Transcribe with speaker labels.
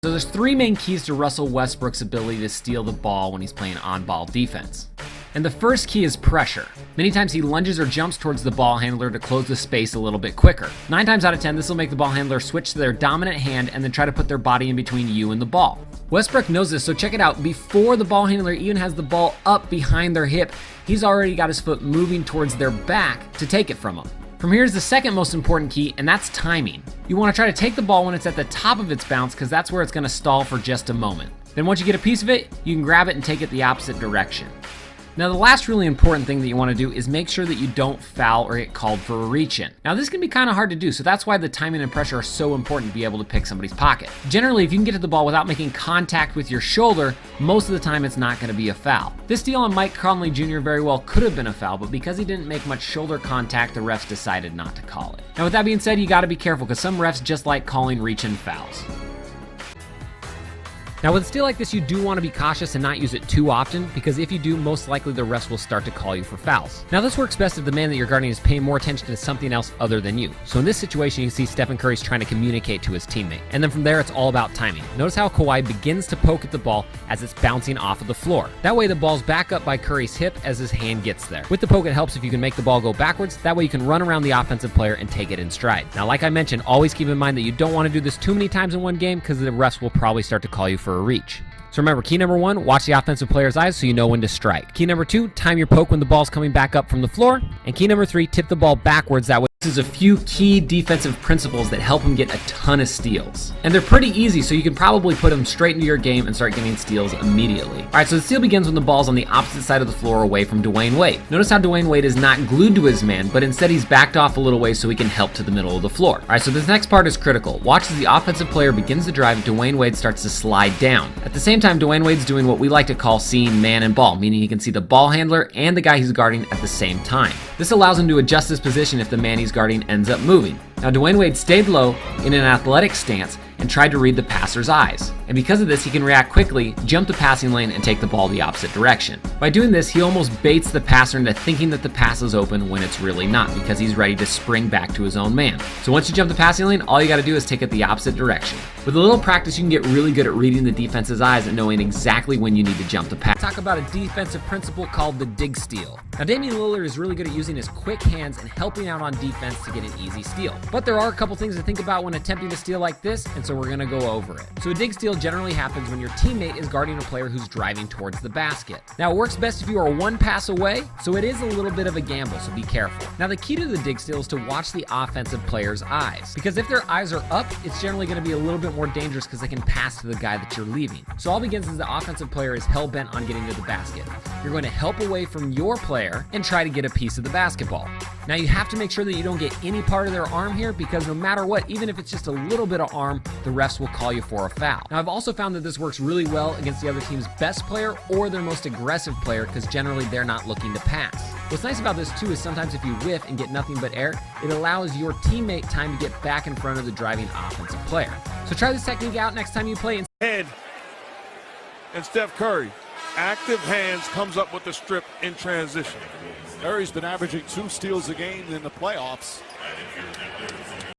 Speaker 1: So there's three main keys to Russell Westbrook's ability to steal the ball when he's playing on-ball defense. And the first key is pressure. Many times he lunges or jumps towards the ball handler to close the space a little bit quicker. 9 times out of 10, this will make the ball handler switch to their dominant hand and then try to put their body in between you and the ball. Westbrook knows this, so check it out. Before the ball handler even has the ball up behind their hip, he's already got his foot moving towards their back to take it from them. From here is the second most important key, and that's timing. You want to try to take the ball when it's at the top of its bounce because that's where it's going to stall for just a moment. Then once you get a piece of it, you can grab it and take it the opposite direction. Now the last really important thing that you want to do is make sure that you don't foul or get called for a reach-in. Now this can be kind of hard to do, so that's why the timing and pressure are so important to be able to pick somebody's pocket. Generally, if you can get to the ball without making contact with your shoulder, most of the time it's not going to be a foul. This steal on Mike Conley Jr. very well could have been a foul, but because he didn't make much shoulder contact, the refs decided not to call it. Now with that being said, you got to be careful because some refs just like calling reach-in fouls. Now with a steal like this, you do want to be cautious and not use it too often, because if you do, most likely the refs will start to call you for fouls. Now this works best if the man that you're guarding is paying more attention to something else other than you. So in this situation, you can see Stephen Curry's trying to communicate to his teammate. And then from there, it's all about timing. Notice how Kawhi begins to poke at the ball as it's bouncing off of the floor. That way the ball's back up by Curry's hip as his hand gets there. With the poke, it helps if you can make the ball go backwards. That way you can run around the offensive player and take it in stride. Now like I mentioned, always keep in mind that you don't want to do this too many times in one game because the refs will probably start to call you for a reach. So remember, key number 1, watch the offensive player's eyes so you know when to strike. Key number 2, time your poke when the ball's coming back up from the floor. And key number 3, tip the ball backwards. That way, this is a few key defensive principles that help him get a ton of steals. And they're pretty easy, so you can probably put them straight into your game and start getting steals immediately. All right, so the steal begins when the ball's on the opposite side of the floor away from Dwayne Wade. Notice how Dwayne Wade is not glued to his man, but instead he's backed off a little way so he can help to the middle of the floor. All right, so this next part is critical. Watch as the offensive player begins to drive, Dwayne Wade starts to slide down. At the same time, Dwayne Wade's doing what we like to call seeing man and ball, meaning he can see the ball handler and the guy he's guarding at the same time. This allows him to adjust his position if the man he's guarding ends up moving. Now Dwayne Wade stayed low in an athletic stance and tried to read the passer's eyes. And because of this, he can react quickly, jump the passing lane, and take the ball the opposite direction. By doing this, he almost baits the passer into thinking that the pass is open when it's really not, because he's ready to spring back to his own man. So once you jump the passing lane, all you gotta do is take it the opposite direction. With a little practice, you can get really good at reading the defense's eyes and knowing exactly when you need to jump the pass. Talk about a defensive principle called the dig steal. Now Damian Lillard is really good at using his quick hands and helping out on defense to get an easy steal. But there are a couple things to think about when attempting a steal like this, and so we're gonna go over it. So a dig steal generally happens when your teammate is guarding a player who's driving towards the basket. Now it works best if you are one pass away, so it is a little bit of a gamble, so be careful. Now the key to the dig steal is to watch the offensive player's eyes, because if their eyes are up, it's generally gonna be a little bit more dangerous because they can pass to the guy that you're leaving. So all begins as the offensive player is hell-bent on getting to the basket. You're going to help away from your player and try to get a piece of the basketball. Now you have to make sure that you don't get any part of their arm here, because no matter what, even if it's just a little bit of arm, the refs will call you for a foul. Now I've also found that this works really well against the other team's best player or their most aggressive player, because generally they're not looking to pass. What's nice about this too is sometimes if you whiff and get nothing but air, it allows your teammate time to get back in front of the driving offensive player. So try this technique out next time you play.
Speaker 2: And Steph Curry, active hands, comes up with the strip in transition.
Speaker 3: Curry's been averaging 2 steals a game in the playoffs.